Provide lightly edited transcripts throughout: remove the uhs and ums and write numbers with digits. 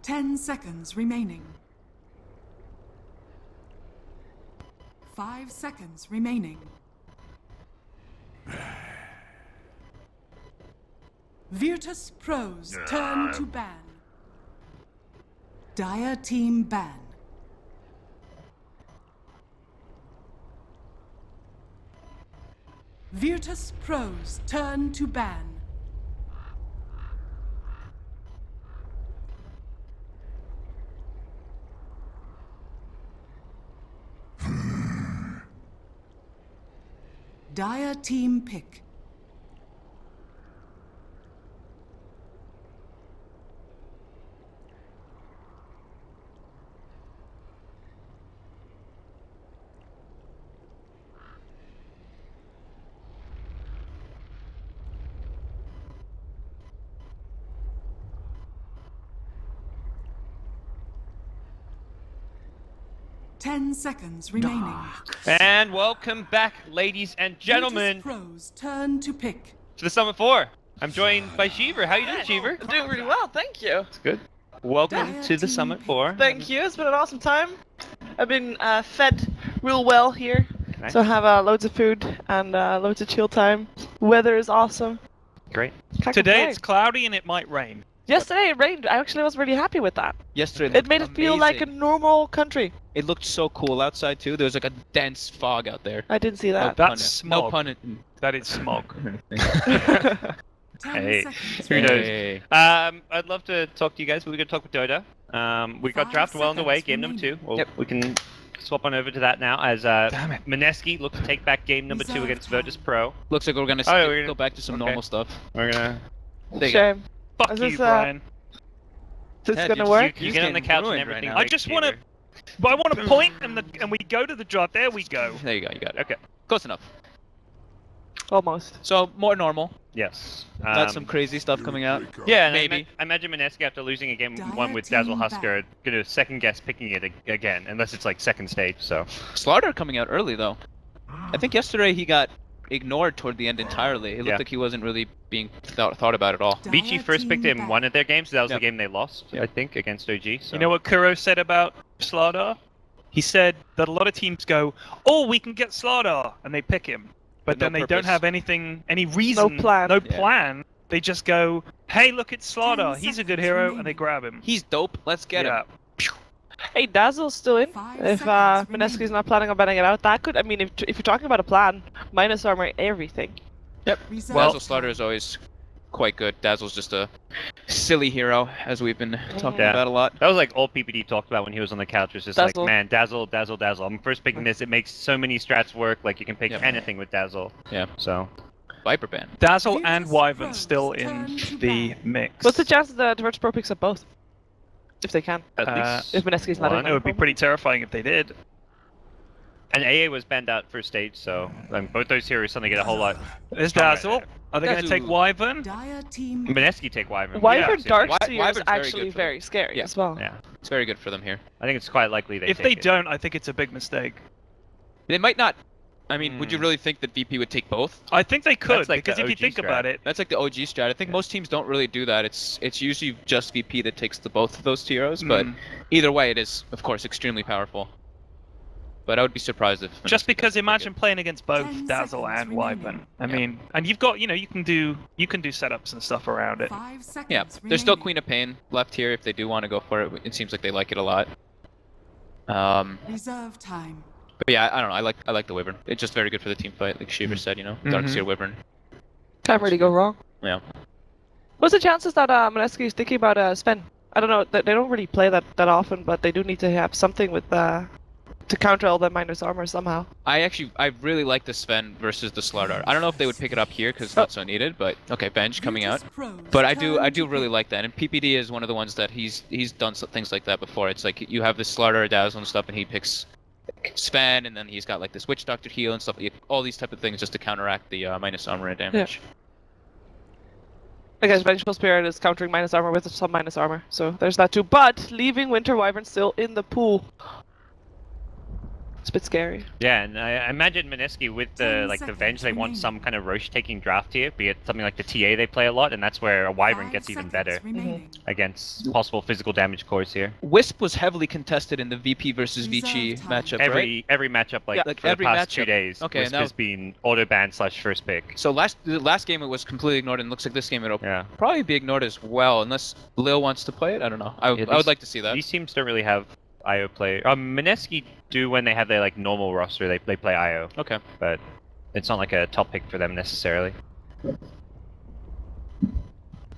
10 seconds remaining. 5 seconds remaining. Virtus.Pro's turn to ban. Dire team ban. Virtus.Pro's turn to ban. Dire team pick. Ten seconds remaining. And welcome back, ladies and gentlemen, Virtus.Pro's turn to pick. to the Summit 4. I'm joined by Sheever. How you doing, Sheever? I'm doing really well, thank you. It's good. Welcome Dire to the team Summit pick. 4. Thank you, it's been an awesome time. I've been fed real well here. Nice. So I have loads of food and loads of chill time. Weather is awesome. Great. Can't Today complain. it's cloudy and it might rain. Yesterday it rained. I actually was really happy with that. Yesterday It made it feel like a normal country. It looked so cool outside too. There was like a dense fog out there. I didn't see that. That's No smog. pun intended. That is smog. 10 Hey, seconds who knows? Hey. I'd love to talk to you guys, but we're going to talk with DotA. We got 5 draft well underway, seconds game number 2. Well, Yep. we can swap on over to that now as Damn it. Mineski looks to take back game number 2 Reserve against time. Virtus.Pro. Looks like we're gonna Oh, we're gonna- go back to some okay. normal stuff. We're going to... There you go. Shame. Fuck Is you, this, Brian. Is this Yeah, gonna dude, work? You He's get on the getting couch and ruined everything. right now. I just want to... But I want to point and we go to the draft. There we go. There you go. You got it. Okay. Close enough. Almost. So more normal. Yes. Not some crazy stuff coming out. Yeah, and Maybe. I imagine Mineski after losing a game Dire 1 with team Dazzle back. Husker, gonna second guess picking it again, unless it's like second stage. So Slaughter coming out early though. I think yesterday he got ignored toward the end entirely. It looked Yeah. like he wasn't really being thought about at all. Dire Vici first picked it team in one of their games. So that was Yep. the game they lost, Yep. I think, against OG. So. You know what Kuro said about Slardar? He said that a lot of teams go, "Oh, we can get Slardar," and they pick him, but With no then they don't purpose. have any reason, plan. no Yeah. plan. They just go, "Hey, look, it's 10 Slardar. He's a good seconds hero," remaining. and they grab him. He's dope. Let's get yeah. him. Hey, Dazzle's still in. 5 If seconds Mineski's remaining. not planning on banning it out, that could. I mean, if you're talking about a plan, minus armor, everything. Reserve Dazzle Slaughter time. is always quite good. Dazzle's just a silly hero, as we've been talking Yeah. about a lot. That was like all PPD talked about when he was on the couch. Was just Dazzle. like, man, Dazzle, Dazzle, Dazzle. I'm first picking this. It makes so many strats work. Like you can pick Yep. anything with Dazzle. Yeah. So Viper ban. Dazzle and Virtus.Pro's Wyvern still in turn to the ban. mix. What's the chances that Virtus.Pro picks up both? If they can. at Uh, least If Mineski's not one. in. It would be pretty terrifying if they did. And AA was banned out first stage, so both those heroes suddenly get a whole lot. There's Alright. Dazzle. Are they going to take Dazzle. Wyvern? Dire team. Mineski take Wyvern. Wyvern Yeah, Dark Wy- Seer is Wyvern's very actually good for very scary Yeah. as well. Yeah, It's very good for them here. I think it's quite likely they. If take they it. don't, I think it's a big mistake. They might not. I mean, would you Hmm. really think that VP would take both? I think they could, That's like because the if you OG think strat. about it, That's like the OG strat. I think most teams don't really do that. It's usually just VP that takes the both of those heroes. But Hmm. either way, it is of course extremely powerful. But I would be surprised if just Mineski because doesn't take imagine it. playing against both 10 Dazzle seconds and remaining. Wyvern. I Yeah. mean, and you've got, you can do setups and stuff around it. 5 seconds Yeah, remaining. there's still Queen of Pain left here if they do want to go for it. It seems like they like it a lot. Reserve time. But yeah, I don't know. I like the Wyvern. It's just very good for the team fight, like Shiver said. You know, Dark Mhm. Seer Wyvern. Can't really go wrong. Yeah. What's the chances that Mineski is thinking about Sven? I don't know. They don't really play that often, but they do need to have something with to counter all the minus armor somehow. I really like the Sven versus the Slardar. I don't know if they would pick it up here because it's not so needed, but okay, bench coming out. Virtus.Pro's But I turn do to really pick. like that. And PPD is one of the ones that he's done things like that before. It's like you have this Slardar, Dazzle and stuff, and he picks Sven, and then he's got like this Witch Doctor heal and stuff. All these type of things just to counteract the minus armor and damage. I guess Vengeful Spirit is countering minus armor with some minus armor, so there's that too. But leaving Winter Wyvern still in the pool. a bit scary. Yeah, and I imagine Mineski with the 10 like the seconds Venge, they want remaining. some kind of Roche taking draft here, be it something like the TA they play a lot, and that's where a Wyvern 5 gets even seconds better remaining. against possible physical damage cores here. Wisp was heavily contested in the VP versus VG Reserve time. matchup, right? Every matchup Yeah, like like for every the past 2 matchup. days, Okay, Wisp and has been auto ban / first pick. So the last game it was completely ignored, and it looks like this game it'll Yeah. probably be ignored as well, unless Lil wants to play it. I don't know. I would like to see that. These teams don't really have IO play. Mineski do when they have their like normal roster, they play IO, Okay. but it's not like a top pick for them necessarily.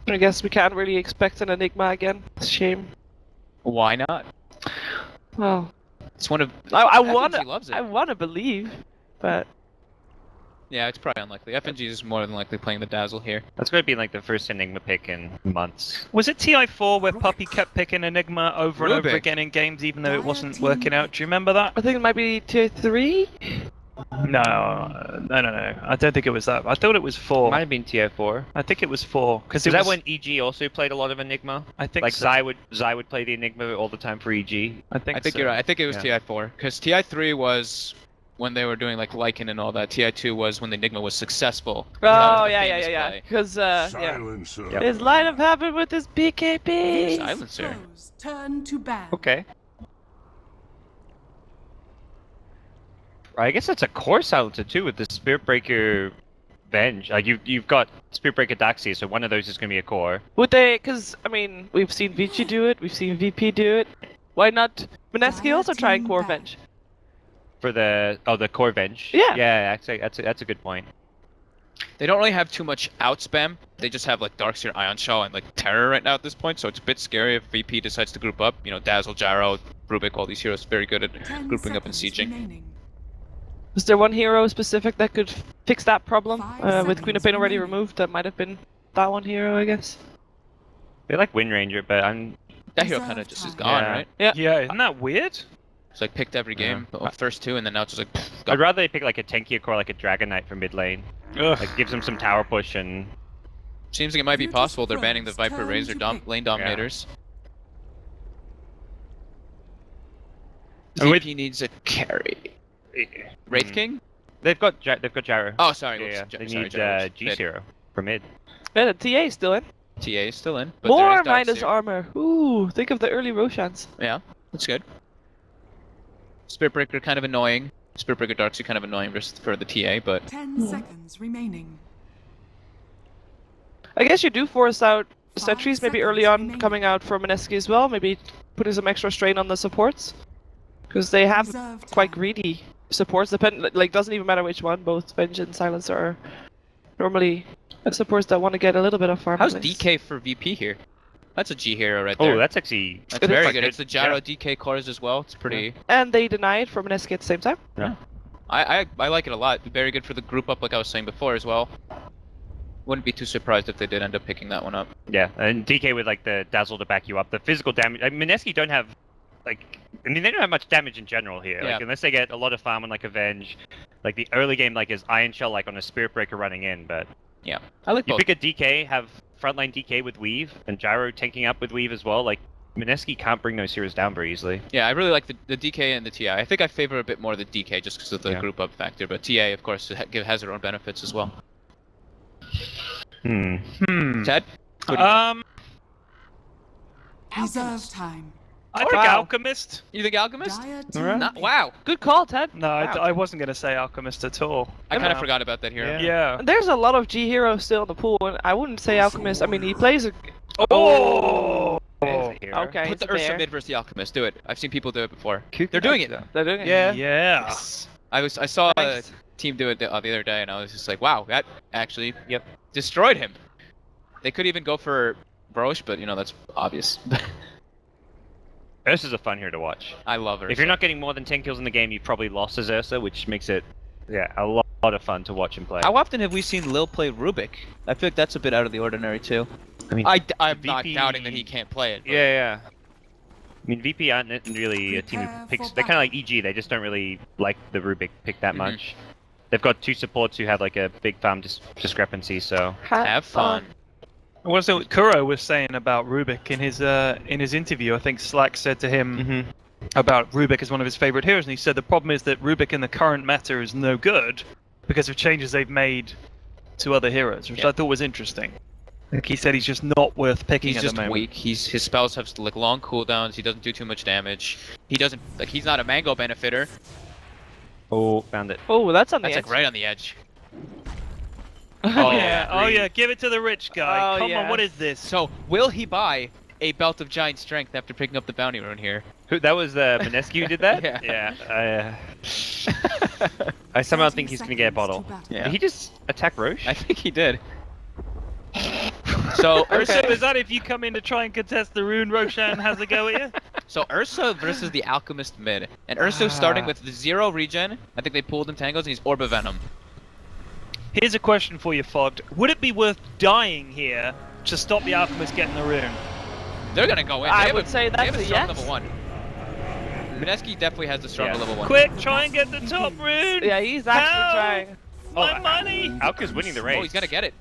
I guess we can't really expect an Enigma again. It's a shame. Why not? Well, It's one of. I FNG loves it. want to believe, but Yeah, it's probably unlikely. FNG is more than likely playing the Dazzle here. That's going to be like the first Enigma pick in months. Was it TI4 where Puppy kept picking Enigma over and over Rubik. again in games, even though it Dire wasn't team working out? Do you remember that? I think it might be tier 3. No. I don't think it was that. I thought it was 4. Might have been TO4. I think it was 4 because Is that when EG also played a lot of Enigma? I think Like so. Zai would play the Enigma all the time for EG. I think I think so. you're right. I think it was Yeah. TI4 because TI3 was when they were doing like Lycan and all that. TI2 was when the Enigma was successful. Oh, That was the yeah. famous play. Because, yeah. Silencer. Yep. His lineup happened with his BKB. Silencer. Foes turn to ban. Okay. I guess that's a core silencer too with the Spirit Breaker Venge. Like you've got Spirit Breaker Daxia, so one of those is going to be a core. Would they, because, I mean, we've seen Vici do it, we've seen VP do it. Why not Mineski also try Team Core back. Venge? For the core Venge. Yeah. Yeah, actually, that's a good point. They don't really have too much out spam. They just have like Darkseer, Ion Shaw, and like Terror right now at this point. So it's a bit scary if VP decides to group up. You know, Dazzle, Gyro, Rubik, all these heroes very good at 10 grouping up and seconds sieging. remaining. Was there one hero specific that could fix that problem? 5 With Queen of seconds Pain already remaining. removed, that might have been that one hero, I guess. They like Wind Ranger, but That hero Reserve kind of just is time. gone, Yeah. right? Yeah, isn't that weird? It's like picked every game, the first 2, and then now it's just like I'd gone. rather they pick like a tankier core like a Dragon Knight for mid lane. Ugh. Like gives them some tower push and Seems like it might be Virtus possible they're banning the Pro's Viper turn Razor to pick. lane dominators. And with- VP needs a carry. Wraith Mm. King? they've got Gyro. Oh, sorry. Yeah, whoops, yeah. Gy- They sorry, need Gyro. G Mid. Zero for mid. Yeah, the TA is still in. TA is still in. But there More is minus Darkseer. armor. Ooh, think of the early Roshans. Yeah, that's good. Spirit Breaker kind of annoying. Spirit Breaker Darkseer kind of annoying for the TA, but 10 seconds remaining. I guess you do force out 5 sentries maybe early seconds on remaining. coming out for Mineski as well. Maybe putting some extra strain on the supports. Because they have Reserve quite time. greedy supports. Like, doesn't even matter which one. Both Venge and Silencer are normally supports that want to get a little bit of farm. how's points. DK for VP here? That's a G hero right there. Oh, that's actually That's It is very quite good. good. It's the Gyro Yeah. DK cores as well. It's pretty. And they deny it for Mineski at the same time. I like it a lot. Very good for the group up, like I was saying before as well. Wouldn't be too surprised if they did end up picking that one up. Yeah, and DK with like the dazzle to back you up. The physical damage. I mean, Mineski don't have like. I mean, they don't have much damage in general here. Yeah. Like unless they get a lot of farm on like Avenge, like the early game like is Iron Shell like on a Spirit Breaker running in. But Yeah, I like you both. pick a DK, have frontline DK with Weave and Gyro tanking up with Weave as well. Like Mineski can't bring those heroes down very easily. Yeah, I really like the DK and the TI. I think I favor a bit more the DK just because of the Yeah. group up factor, but TA, of course, has their own benefits as well. Ted? What do you Reserve time. I think Wow. Alchemist. You think Alchemist? Dire Alright. Not, team wow. Good call, Ted. No, I wasn't going to say Alchemist at all. I kind of No. forgot about that hero. Yeah. And there's a lot of G heroes still in the pool, and I wouldn't say Alchemist. I mean, he plays a. Oh! There's a hero. Okay. Put it's the a Ursa bear. mid versus the Alchemist. Do it. I've seen people do it before. They're doing it. They're doing it. Yeah. Yeah. Yes. I saw a Nice. team do it the other day, and I was just like, wow, that actually destroyed him. They could even go for Brosh, but you know that's obvious. Ursa's a fun hero to watch. I love her. If you're not getting more than 10 kills in the game, you've probably lost as Ursa, which makes it a lot of fun to watch him play. How often have we seen Lil play Rubik? I feel like that's a bit out of the ordinary too. I mean, I'm not VP doubting that he can't play it. But Yeah. I mean, VP aren't really a team who Prepare picks. for They're kind of like EG. They just don't really like the Rubik pick that Mhm. much. They've got 2 supports who have like a big farm discrepancy. So Have fun. What was it Kuro was saying about Rubik in his interview? I think Slack said to him, about Rubik as one of his favorite heroes, and he said the problem is that Rubik in the current meta is no good because of changes they've made to other heroes, which I thought was interesting. Like he said, he's just not worth picking. He's at just the moment. weak. His spells have like long cooldowns. He doesn't do too much damage. He doesn't like. He's not a mango benefitter. Oh, found it. Oh, that's on the That's edge. like right on the edge. Oh yeah, oh yeah, give it to the rich guy. Oh, Come yeah. on, what is this? So will he buy a belt of giant strength after picking up the bounty rune here? Who, that was Mineski who did that? Yeah. I somehow 30 think he's gonna get a seconds bottle. to battle. Yeah. Did he just attack Roche? I think he did. So Ursa, Ursa, is that if you come in to try and contest the rune, Roshan has a go at you? so Ursa versus the Alchemist mid, and Ursa starting with 0 regen. I think they pulled in tangles, and he's Orb of Venom. Here's a question for you, Fogged. Would it be worth dying here to stop the Alchemist getting the rune? They're gonna go in. I They have would say they have that's a a strong yes. level 1. Mineski definitely has the stronger Yeah. level 1. Quick, try and get the top rune! Yeah, he's actually Help! trying. My money! Alka's winning the race. Oh, he's gonna get it.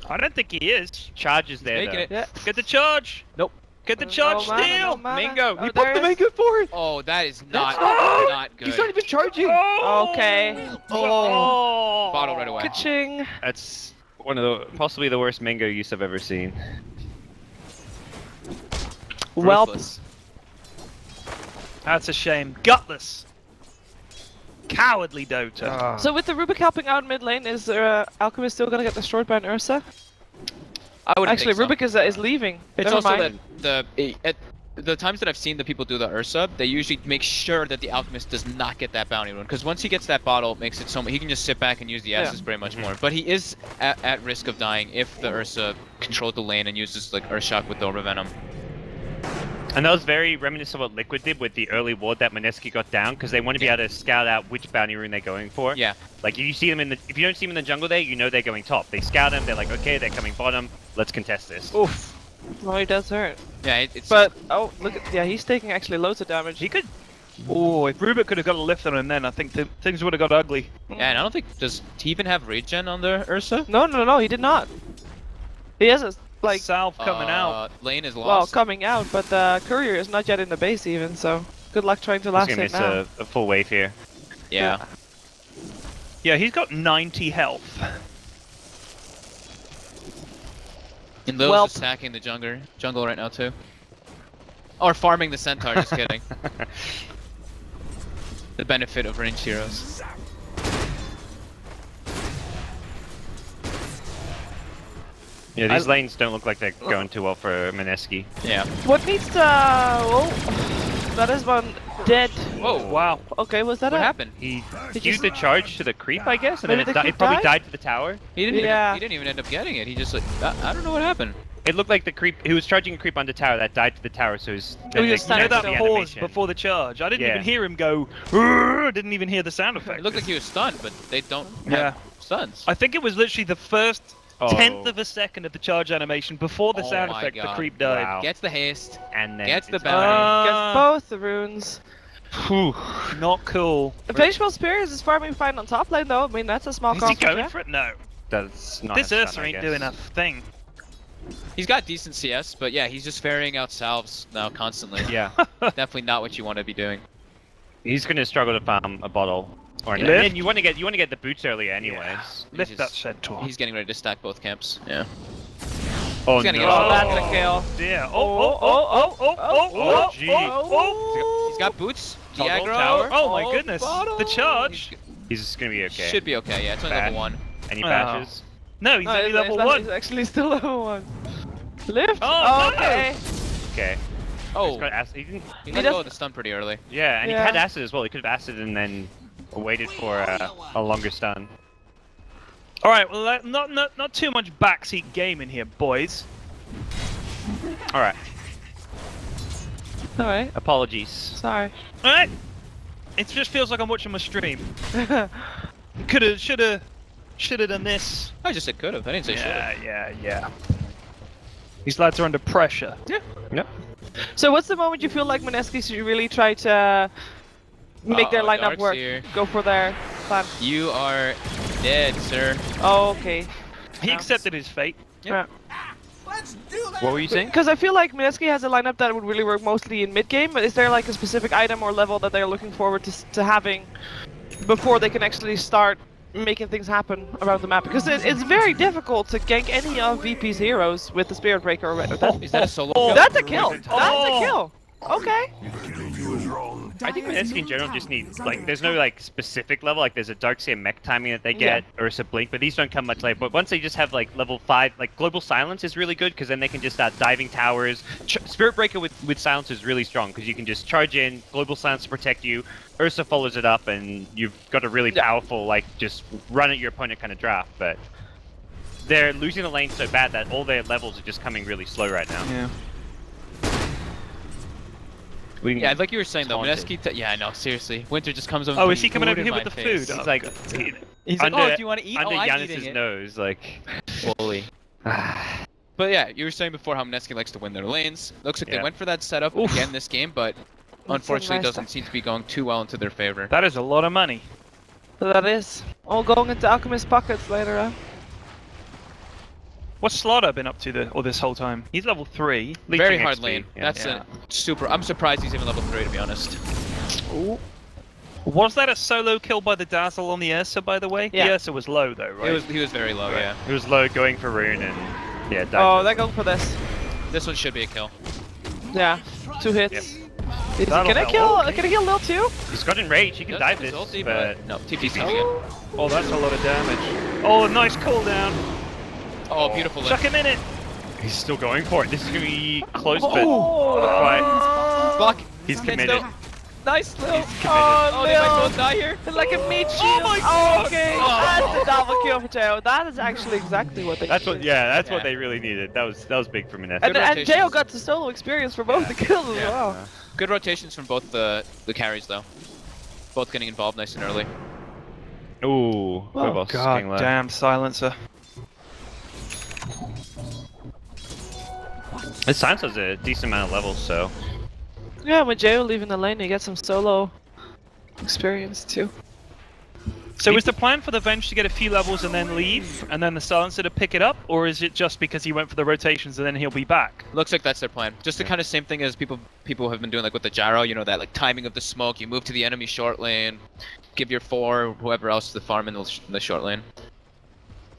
I don't think he is. Charge is there Making though. it. Yeah. Get the charge! Nope. Get the charge No mana, steal! no mana. Mango! Oh, He there popped the is- mango for it! Oh, that is not not not good. He's not even charging! Oh! Okay. Oh! Bottle right away. Ka-ching. That's one of the possibly the worst mango use I've ever seen. Well, Ruthless. That's a shame. Gutless. Cowardly Dota. so with the Rubik helping out mid lane, is Alchemist still gonna get destroyed by an Ursa? I would Actually, Rubik is leaving. It's Never also mind. that at the times that I've seen the people do the Ursa, they usually make sure that the Alchemist does not get that bounty rune, because once he gets that bottle, it makes it so much. He can just sit back and use the Yeah. acid spray much more. But he is at risk of dying if the Ursa controlled the lane and uses like Earth Shock with the Orb of Venom. And that was very reminiscent of what Liquid did with the early ward that Mineski got down, because they want to be able to scout out which bounty rune they're going for. Yeah. Like if you see them if you don't see them in the jungle there, you know they're going top. They scout them, they're like, okay, they're coming bottom, let's contest this. Oof. Well, he does hurt. Yeah, it's But oh, look at he's taking actually loads of damage. He could. Oh, if Rubik could have got a lift on him then, I think things would have got ugly. yeah, and I don't think does he even have regen on the Ursa? No, he did not. He has a like Salve coming out. Lane is well lost. coming out, but the courier is not yet in the base even. So good luck trying to He's last gonna it miss now. a full wave here. Yeah. Yeah, he's got 90 health. And Lil's Welp. attacking the jungle right now too. Or farming the centaur, just kidding. The benefit of ranged heroes. Yeah, these lanes don't look like they're going too well for Mineski. Yeah. What needs to? Oh, that is one dead. Whoa. Wow. Okay, was that What a? happened? He Did used you- the charge to the creep, I guess, and Maybe then the it creep probably died? died to the tower. He didn't. Yeah. Even, he didn't even end up getting it. He just like I don't know what happened. It looked like the creep. He was charging a creep on the tower that died to the tower, so his. Oh, then he they was You know standing canceled that the still. pause animation. before the charge? I didn't Yeah. even hear him go. "Rrrr," I didn't even hear the sound effect. It looked like he was stunned, but they don't Yeah. have stuns. I think it was literally the first Oh. tenth of a second of the charge animation before the Oh sound my effect. The God. creep died. Wow. Gets the haste. And then Gets the it's- bounty. Gets both the runes. Whew. Not cool. Vengeful Spears is farming fine on top lane though. I mean that's a small Is he cost. going Yeah. for it? No. That's not This a stun, Ursa I ain't guess. doing a thing. He's got decent CS, but yeah, he's just ferrying out salves now constantly. Yeah, Definitely not what you want to be doing. he's gonna struggle to farm a bottle. Or Lift? and you want to get the boots earlier, anyways. Lift He's that just- centaur. He's getting ready to stack both camps. Yeah. Oh He's gonna no! get Oh, that's a kill. Dear. Oh, gee. He's got boots. Toggle Diagro. tower. Oh my goodness. Bottle. The charge. He's just gonna be okay. Should be okay. Yeah, it's only Bad. level 1. Any Oh. bashes? No, he's No, only he's- level he's 1. He's actually still level 1. Lift. Oh, no. Okay. Okay. Oh, He's got acid. He didn't, he He let go does- of the stun pretty early. yeah, and Yeah. he had acid as well. He could have acid and then waited for a longer stun. All right, well, not too much backseat gaming here, boys. All right. Alright. Apologies. Sorry. All right. It just feels like I'm watching my stream. Coulda, shoulda done this. I just said could have. I didn't say should. Yeah. These lads are under pressure. Yep. So what's the moment you feel like Mineski should really try to make their lineup Dark's work? here. Go for their plan. You are dead, sir. Oh, okay. He accepted his fate. Yeah. What were you saying? Because I feel like Mineski has a lineup that would really work mostly in mid game. But is there like a specific item or level that they're looking forward to having before they can actually start making things happen around the map? Because it's very difficult to gank any of VP's heroes with the Spirit Breaker or Is that a solo kill? That's a kill. That's a kill. Okay. I think Mineski in general just needs, like, there's no, like, specific level. Like, there's a Darkseer mech timing that they get, Ursa Blink, but these don't come much later. But once they just have, like, level 5, like, Global Silence is really good, because then they can just start diving towers. Spirit Breaker with Silence is really strong, because you can just charge in, Global Silence to protect you, Ursa follows it up, and you've got a really powerful, like, just run at your opponent kind of draft. But they're losing the lane so bad that all their levels are just coming really slow right now. Yeah. Yeah, like you were saying though, Mineski. Yeah, I know. Seriously, Winter just comes over. Oh, is he coming over here with the food? He's Oh, like, God. he's under, like, oh, do you want to eat? Under Oh, I'm Giannis's eating it. nose, like. Fully. But yeah, you were saying before how Mineski likes to win their lanes. Looks like they went for that setup again this game, but unfortunately doesn't seem to be going too well into their favor. That is a lot of money. So that is all going into Alchemist pockets later on. What's Slaughter been up to this whole time? He's level 3. Very Leeching hard XP, lane. yeah. That's a super. I'm surprised he's even level 3 to be honest. Ooh. Was that a solo kill by the Dazzle on the Ursa, by the way? Yeah. The Ursa was low though, right? He was very low, yeah. It was low going for Rune and yeah. Oh, they're going for this. This one should be a kill. Yeah, 2 hits. Yep. Can I kill Lil too? He's got Enrage. He can dive this, Ulti, but no, TP's coming in. Oh, that's a lot of damage. Oh, nice cooldown. Oh, beautiful. Chuck him in it. he's still going for it. This is gonna be close, but Oh, Block. he's Mid committed. still. nice Lil. committed. Oh, They might Lil. both die here. Like a meat shield. Oh my God. Okay, that's a double kill for Jao. That is actually exactly what they That's what, needed. that's Yeah. what they really needed. That was big for Mineski. And rotations. Jao got the solo experience for both the kills as well. Good rotations from both the carries though. Both getting involved nice and early. Ooh, Oh god damn silencer. This Silence has a decent amount of levels, so Yeah, with Jao leaving the lane, you get some solo experience too. So is the plan for the Venge to get a few levels and then leave, and then the silencer to pick it up, or is it just because he went for the rotations and then he'll be back? Looks like that's their plan. Just the kind of same thing as people have been doing, like with the gyro. You know, that like timing of the smoke. You move to the enemy short lane, give your 4 or whoever else the farm in the short lane.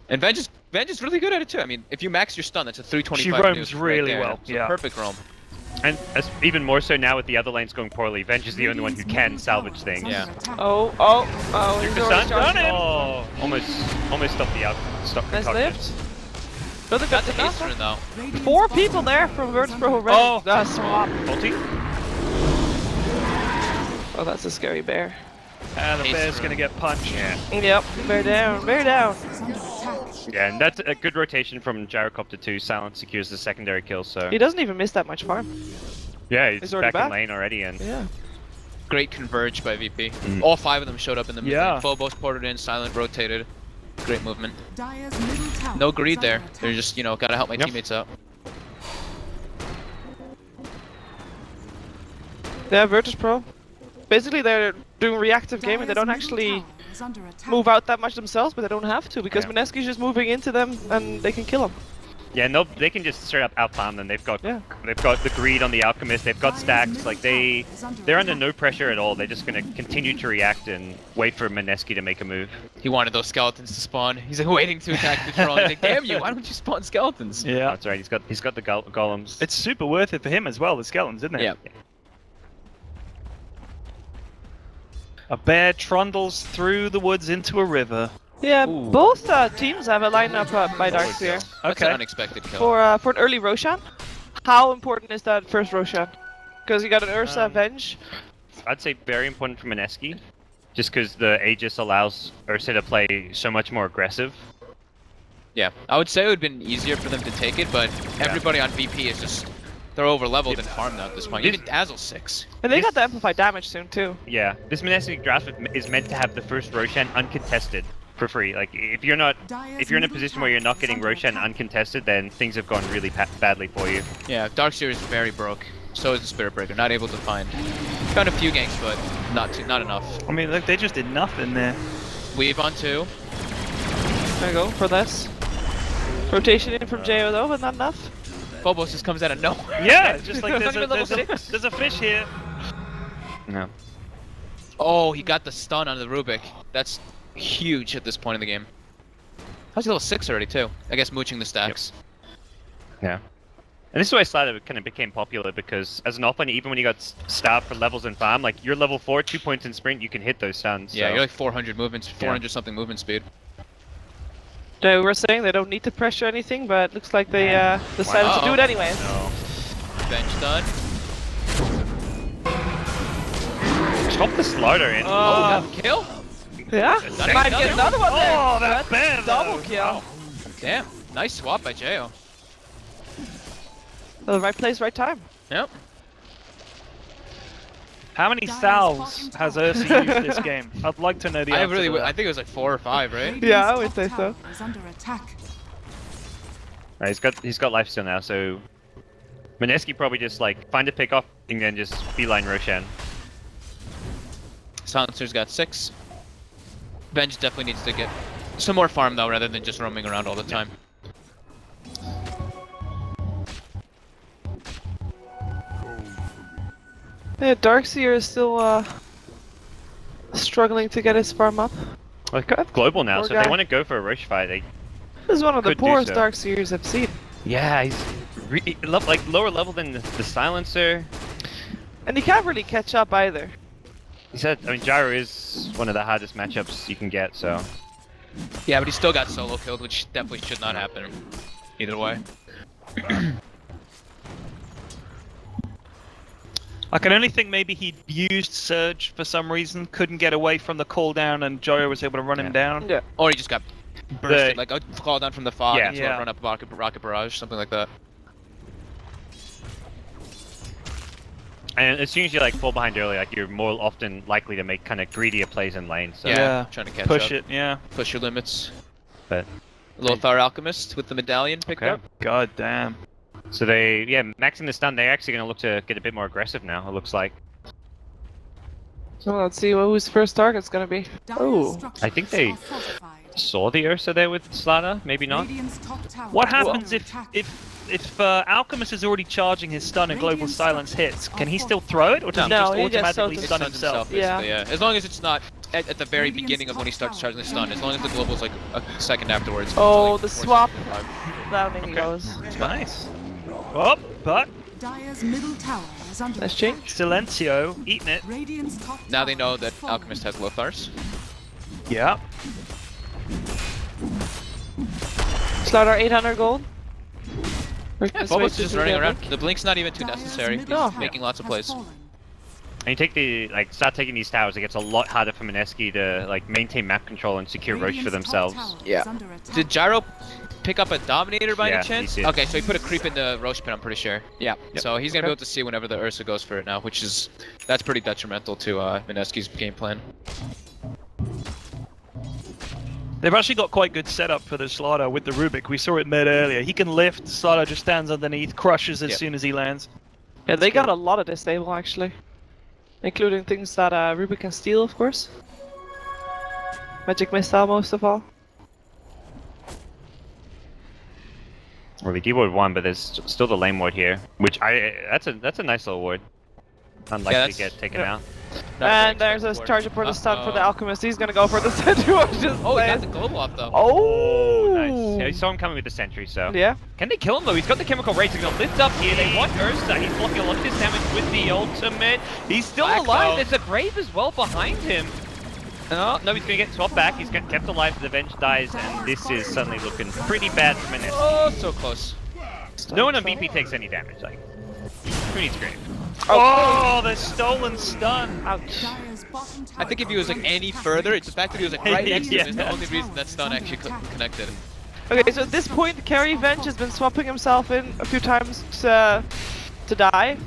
And Venge is really good at it too. I mean, if you max your stun, that's a 325. She roams nuke really right there. well, It's a yeah. perfect roam. and even more so now with the other lanes going poorly. Venge is the only one who can salvage things. Yeah. Oh, he's The already sun? charging. Oh, almost stopped the stop Nice concoction. lift. Another Got good the haste enough. rune though. Radiant's 4 bottom people there from Virtus.Pro red. Oh. Swap. Ulti? Oh, that's a scary bear. And the Haste bear's rune. gonna get punched. Yeah. Yep, bear down, bear down. is under attack. Yeah, and that's a good rotation from Gyrocopter 2. Silence secures the secondary kill, so He doesn't even miss that much farm. yeah, he's He's already back in back. lane already, and Yeah. Great converge by VP. All 5 of them showed up in the mid Yeah. lane. Phobos ported in, Silent rotated. Great movement. Dire's middle tower No is greed under there. attack. They're just, gotta help my Yep. teammates out. Yeah, Virtus.Pro. Basically, they're doing reactive gaming. They don't Dire's middle actually tower is under attack. move out that much themselves, but they don't have to because Yeah. Mineski's just moving into them and they can kill them. yeah, and they can just straight up outfarm them. They've got the greed on the Alchemist. They've got Dire's stacks. middle Like tower is under they're under attack. no pressure at all. They're just gonna continue to react and wait for Mineski to make a move. He wanted those skeletons to spawn. He's like waiting to attack the troll. He's like, damn you, why don't you spawn skeletons? Yeah. That's right. He's got the golems. It's super worth it for him as well, the skeletons, isn't it? Yeah. A bear trundles through the woods into a river. Yeah, Ooh. both teams have a lineup by Darkseer That's Okay. an unexpected kill. for an early Roshan. How important is that first Roshan? Because you got an Ursa Venge. I'd say very important for Mineski, just because the Aegis allows Ursa to play so much more aggressive. Yeah, I would say it would have been easier for them to take it, but everybody on VP is just, they're over leveled and farmed now at this point. Even Dazzle's 6. And they This- got the amplified damage soon too. Yeah, this Mineski draft is meant to have the first Roshan uncontested for free. Like if you're in a position where you're not getting Roshan uncontested, then things have gone really badly for you. Yeah, Darkseer is very broke. So is the Spirit Breaker. Not able to find a few ganks, but not enough. I mean, look, they just did nothing there. Weave on 2. There you go for this. Rotation in from Jao though, but not enough. Phobos just comes out of nowhere. Yeah, just like Not even level 6. there's a fish here. No. Oh, he got the stun on the Rubik. That's huge at this point in the game. How's he level 6 already too? I guess mooching the stacks. Yeah. And this is why Slider kind of became popular, because as an offlane, even when you got starved for levels in farm, like you're level 4, 2 points in sprint, you can hit those stuns. Yeah, so. you're like 400 movements, 400 something movement speed. They were saying they don't need to pressure anything, but it looks like they decided to do it anyways. No. Bench done. Chop the Slider in. Oh, got a kill? Yeah, That might ain't get another one there. Oh, that's bad. Double kill. Damn, nice swap by Jo. The right place, right time. Yep. Oh, how many salves has Ursa used this game? I'd like to know the answer to that. I think it was like 4 or 5, right? Yeah, I would say so. Tower is under attack. Right, he's got life still now, so Mineski probably just like find a pick off and then just beeline Roshan. Silencer's got 6. Bench definitely needs to get some more farm though, rather than just roaming around all the time. Yeah, Darkseer is still struggling to get his farm up. Well, they have global now, Poor so if they guy. want to go for a Roche fight, they This is one of the Could do poorest so. Darkseers I've seen. yeah, he's like lower level than the Silencer. And he can't really catch up either. He said, I mean, Gyro is one of the hardest matchups you can get, so Yeah, but he still got solo killed, which definitely should not happen. Either way. I can only think maybe he used Surge for some reason, couldn't get away from the cooldown, and Joyo was able to run him down. Yeah. Or he just got bursted, like a call down from the fog Yeah. and so run up rocket barrage, something like that. and as soon as you like fall behind early, like you're more often likely to make kind of greedier plays in lane. So Yeah. Trying to catch Push up. it, yeah. Push your limits. but Lothar Alchemist with the medallion picked Okay. up. God damn. so they maxing the stun. They're actually going to look to get a bit more aggressive now. It looks like. So let's see whose first target's gonna be. Dire's Oh. structures I think they are fortified. Saw the Ursa there with Slada, maybe not. Radiant's top tower What is happens under if attack. Alchemist is already charging his stun and Global Radiant Silence structures hits? Can are he still throw it, or does No, he he just just automatically stuns stun Stuns himself? Yeah. basically, yeah. As long as it's not at the very beginning of when he starts charging the stun. As long as the global's like a second afterwards. Oh, like the 4 swap. seconds, 5. Down he goes. Nice. Oh, but Dire's middle tower is under Nice attack. change. Silencio eating it. Radiant's top Now they tower know that has fallen. Alchemist has Lothars. Yeah. Slaughter 800 gold. Yeah, Phobos is just running around. The blink's not even too Dire's necessary. middle He's tower making lots of has plays. fallen. And you take start taking these towers. It gets a lot harder for Mineski to like maintain map control and secure Roche for Radiant's top themselves. tower Yeah. is under attack. Did Gyro pick up a Dominator by Yeah, any he chance? did. Okay, so he put a creep in the Roche pit, I'm pretty sure. Yeah, Yep. so he's gonna Okay. be able to see whenever the Ursa goes for it now, that's pretty detrimental to Mineski's game plan. They've actually got quite good setup for the Slaughter with the Rubik. We saw it mid earlier. He can lift, Slaughter just stands underneath, crushes as Yep. soon as he lands. Yeah, they got a lot of disable actually. Including things that Ruby can steal, of course. Magic Missile most of all. Well, we dewoard one, but there's still the lane ward here, which that's a nice little ward. Unlikely to that's- get taken yeah. out. Not And very there's a expected charger for the stun for the Uh-oh. Alchemist. He's gonna go for the sentry. Just Oh, he got plays. the global off though. Oh, Nice. Yeah, we saw him coming with the sentry, so. Yeah. Can they kill him though? He's got the chemical rays. He's gonna lift up here. They want Ursa. He's blocking a lot of his damage with the ultimate. He's still Back alive. though. There's a Brave as well behind him. No, he's gonna get swapped back. He's got kept alive. The Venge dies, and this is suddenly looking pretty bad for Mineski. Oh, so close. No one on BP takes any damage. Like, who needs grave? Oh, the stolen stun! Ouch. Dire's bottom tower I think if he was like is under any attack. further, it's the fact that he was like right next to him is the Yeah. only reason that stun actually connected. Okay, so at this point, Carry Venge has been swapping himself in a few times to die.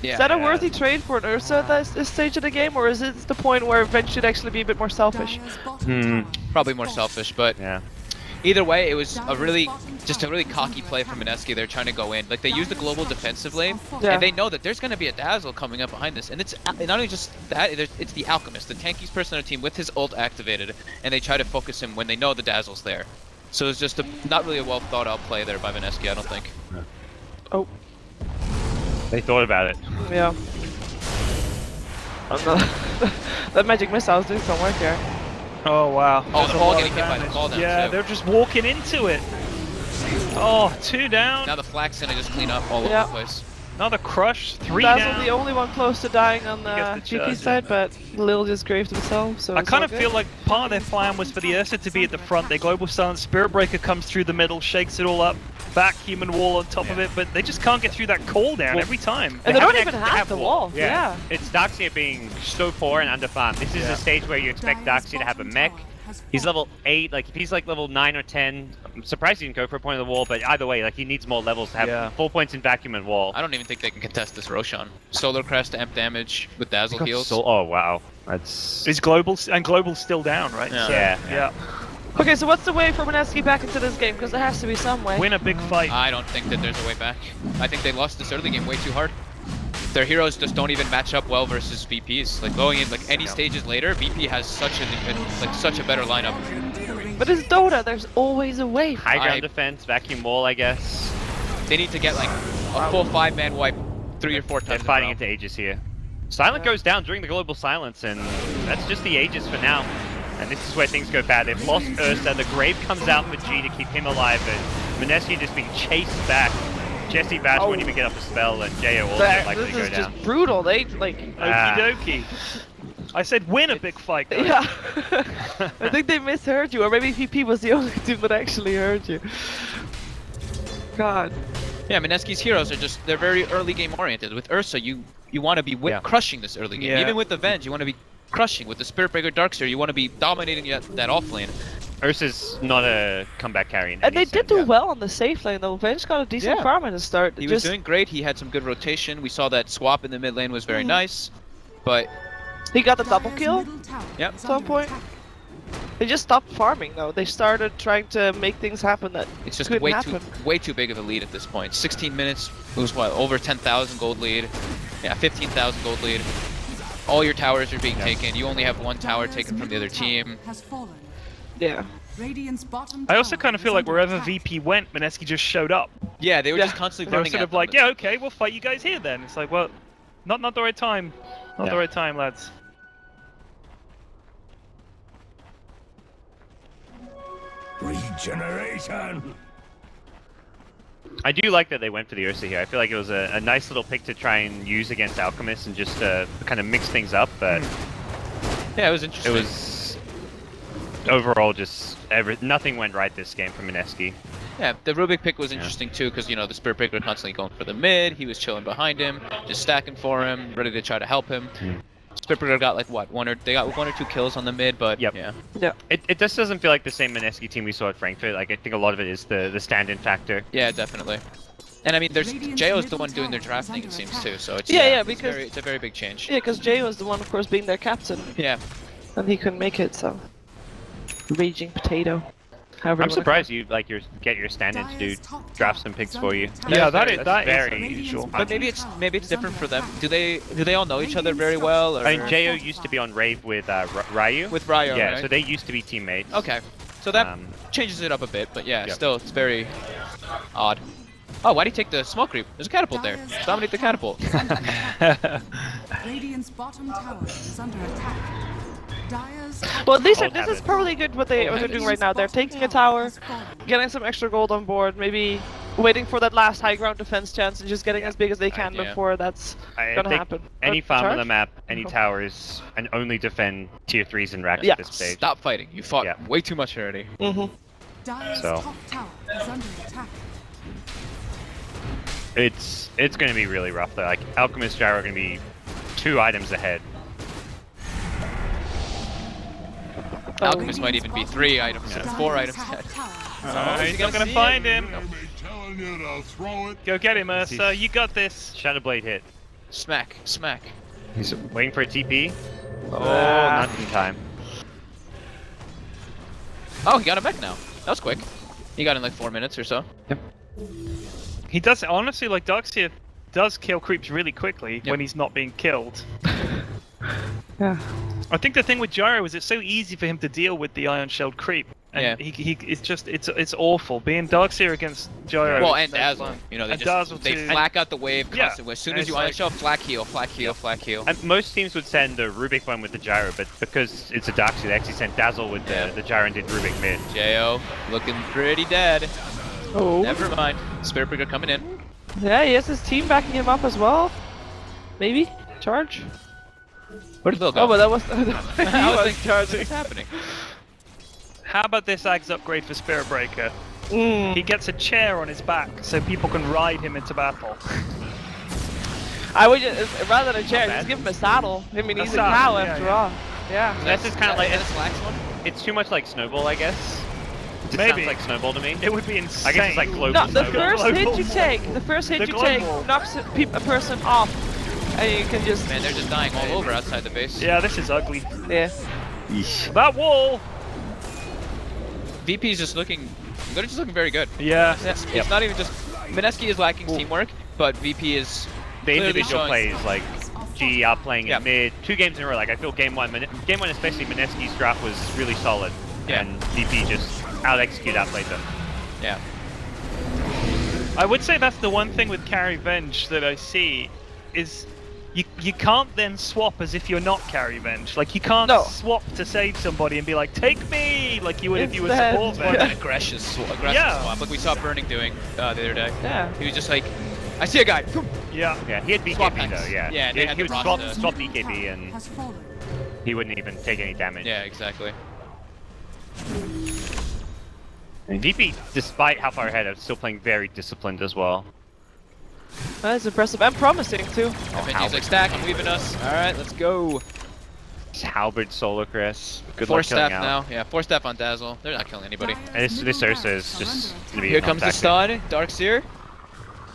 Yeah. Is that a worthy trade for an Ursa at this stage of the game, or is it the point where Venge should actually be a bit more selfish? Dire's bottom tower Probably has more fallen. selfish, but Yeah. either way, it was a really cocky play from Mineski. They're trying to go in. Like they use the global defensively, Yeah. and they know that there's going to be a dazzle coming up behind this. And it's not only just that, it's the Alchemist, the tankiest person on the team with his ult activated, and they try to focus him when they know the dazzle's there. So it's just not really a well thought out play there by Mineski, I don't think. Oh, They thought about it. yeah. Oh, no. That magic missile is doing some work here. Oh wow. Oh, There's they're a all lot getting of hit by the damage. call down, Yeah, too. they're just walking into it. Oh, 2 down. Now the flag's gonna just clean up all Yeah. over the place. Another crush. 3 Dazzle down. the only one close to dying on the gets the GP charge. side, but Lil just graved himself, so I it's kind all of good. feel like part of their plan was for the Ursa to be at the front. Their global silence Spirit Breaker comes through the middle, shakes it all up. Back human wall on top of it, but they just can't get through that call down every time. And they don't haven't even actually have the wall. Yeah. It's Darkseer being so poor and underfarmed. This is a stage where you expect Darkseer to have a mech. He's level 8, like if he's like level 9 or 10, I'm surprised he didn't go for a point of the wall, but either way, like he needs more levels to have 4 points in vacuum and wall. I don't even think they can contest this Roshan. Solar Crest, amp damage with Dazzle heals. Oh wow, that's... Is global's still down, right? Yeah. Yeah. Okay, so what's the way for Mineski back into this game? Because there has to be some way. Win a big fight. I don't think that there's a way back. I think they lost this early game way too hard. Their heroes just don't even match up well versus VPs. Like going in like any stages later, VP has such a better lineup. But it's Dota, there's always a way. High ground defense, vacuum wall, I guess. They need to get like a full 5-man wipe 3 or 4 times. They're in a fighting row. into Aegis here. Silent goes down during the global silence, and that's just the Aegis for now. And this is where things go bad. They've lost Ursa, the Grave comes out for G to keep him alive, and Mineski just being chased back. Jesse Bash won't even get up a spell, and Jo also likely to This go is down. just brutal. They like. Ah. Okie dokie. I said win a big fight, guys. Yeah. I think they misheard you, or maybe VP was the only team that actually heard you. God. Yeah, Mineski's heroes are just—they're very early game oriented. With Ursa, you want to be crushing this early game. Yeah. Even with the Venge, you want to be crushing. With the Spirit Breaker Darkseer, you want to be dominating that off lane. Ursa's not a comeback carry in And any they did sense. do well on the safe lane though. Venge got a decent Yeah. farm at the start. He was doing great. He had some good rotation. We saw that swap in the mid lane was very nice, but He got a double kill Yep. at some point. They just stopped farming though. They started trying to make things happen that it's just couldn't way happen. way too big of a lead at this point. 16 minutes. It was what, over 10,000 gold lead. Yeah, 15,000 gold lead. All your towers are being taken. You only have one tower taken from the other team. Yeah. I also kind of feel like wherever VP went, Mineski just showed up. Yeah, they were just constantly They were running sort at of them, like, but- yeah, okay, we'll fight you guys here then. It's like, well, not the right time. Not the right time, lads. Regeneration! I do like that they went for the Ursa here. I feel like it was a nice little pick to try and use against Alchemist and just kind of mix things up, but Yeah, it was it interesting. was overall just nothing went right this game for Mineski. Yeah, the Rubik pick was interesting too, because you know the Spirit Breaker constantly going for the mid. He was chilling behind him, just stacking for him, ready to try to help him. Spirit Breaker got like what, they got 1 or 2 kills on the mid, but Yep. yeah. Yeah. It just doesn't feel like the same Mineski team we saw at Frankfurt. Like I think a lot of it is the stand-in factor. Yeah, definitely. And I mean, there's JO's the one doing their drafting, it seems too. So it's because it's a very big change. Yeah, because Jay was the one, of course, being their captain, Yeah. and he couldn't make it. So raging potato. However I'm you wanna surprised you get your stand-in to do draft some picks for you. Yeah, that That's is very unusual. But maybe it's different for them. Do they all know each other very well? Or... I mean, Jo used to be on Rave with Ryu. With Ryo, yeah, right? so they used to be teammates. Okay. So that changes it up a bit, but yeah, still, it's very odd. Oh, why'd he take the smoke creep? There's a catapult there. Dominate the catapult. Radiant's bottom tower is under attack. Well, at least Old this is habit. probably good what they're doing right now. They're taking a tower, getting some extra gold on board, maybe waiting for that last high ground defense chance and just getting as big as they can Idea. before that's I gonna think happen. any farm on the map, any Oh. towers, and only defend tier 3s and racks Yeah. at this stage. Stop fighting. You fought Yeah. way too much already. Mm-hmm. So. top tower is under attack. It's going to be really rough though. Like Alchemist Gyro are going to be 2 items ahead. Alchemist might even be 3 items, 4 items ahead. He's not gonna find him. Telling you to throw it. Go get him, Ursa. You got this. Shadowblade hit. Smack, smack. He's waiting for a TP. Oh, Ah. not in time. Oh, he got a mech now. That was quick. He got in like 4 minutes or so. He does honestly, like Darkseer does kill creeps really quickly Yep. when he's not being killed. Yeah. I think the thing with Gyro is it's so easy for him to deal with the Iron Shelled creep. And Yeah. it's awful. Being Darkseer against Gyro. Well, and Dazzle. You know, they And just Dazzle they too. flack out the wave Yeah. constantly. As soon And as you it's Iron like- Shell, flack heal, flack heal, flack heal. And most teams would send the Rubik one with the gyro, but because it's a Darkseer, they actually sent Dazzle with the gyro and did Rubik mid. Jo looking pretty dead. Oh. Never mind. Spirit Breaker coming in. Yeah, he has his team backing him up as well. Maybe? Charge? Where did Lil go? Oh, but that was... he I was was thinking, charging. what's happening? How about this Ags upgrade for Spirit Breaker? Mm. He gets a chair on his back so people can ride him into battle. I would just, rather than a chair, bad. just give him a saddle. I mean, A he's a saddle, cow yeah, after yeah. all. Yeah. That's just kind of like Is that a Slacks one? it's too much like Snowball, I guess. It Maybe. sounds like Snowball to me. It would be insane. I guess it's like global No, the Snowball. first hit you Global. take, The global. knocks a person off, and you can just... Man, they're just dying all over outside the base. Yeah, this is ugly. Yeah. That wall! VP's just looking... They're just looking very good. Yeah. It's not even just... Mineski is lacking teamwork, but VP is The clearly individual showing- plays, like G outplaying Yeah. in mid, 2 games in a row. Like I feel game one especially, Mineski's draft was really solid, Yeah. and VP just outplayed them. Yeah. I would say that's the one thing with Carry Venge that I see is you can't then swap as if you're not Carry Venge. Like you can't No. swap to save somebody and be like, take me, like you would if you were Instead- support Or Venge. an aggressive swap, like we saw Burning doing the other day. Yeah. He was just like, I see a guy. Yeah. Yeah, he had Swap BKB packs. though. Yeah, Yeah, and they he, had he the would Rasta. swap BKB and Has fallen. he wouldn't even take any damage. Yeah, exactly. VP, despite how far ahead, is still playing very disciplined as well. That's impressive and promising, too. FNG's like stack and weaving us. Alright, let's go. It's Halberd Solar Crest. Good Four luck killing staff out. now. Yeah, 4 staff on Dazzle. They're not killing anybody. And this Ursa is just gonna be Here comes the non-tactic. stun. Darkseer.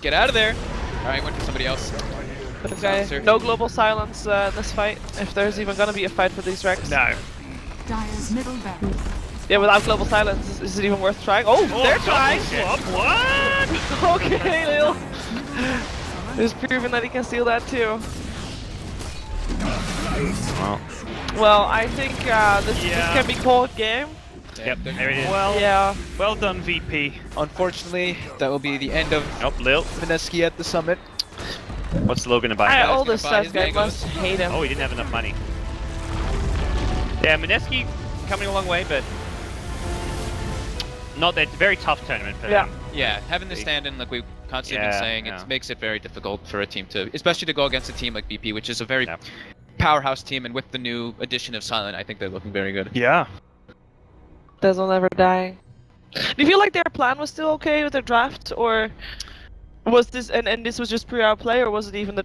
Get out of there. Alright, went for somebody else. Okay. Sir. No global silence in this fight, if there's even gonna be a fight for these ranks. No. Dire's middle barracks. Yeah, without global silence, is it even worth trying? Oh, they're trying! Swap, what? Okay, Lil. He's proven that he can steal that too. Well, Well, I think this Yeah. can be called game. yep, there it is. Well, Yeah. well done, VP. Unfortunately, that will be the end of Nope, Lil. Mineski at the summit. What's Lil gonna buy? I, now? all gonna this buy stuff his guy mangoes. must hate him. Oh, he didn't have enough money. Yeah, Mineski coming a long way, but not that very tough tournament for Yeah. them. Yeah, having the stand-in, like we've constantly been Yeah, saying, yeah. it makes it very difficult for a team to, especially to go against a team like BP, which is a very Yep. powerhouse team, and with the new addition of Silent, I think they're looking very good. Yeah. Dazzle never dying. Do you feel like their plan was still okay with their draft, or was this and this was just pre-hour play, or was it even the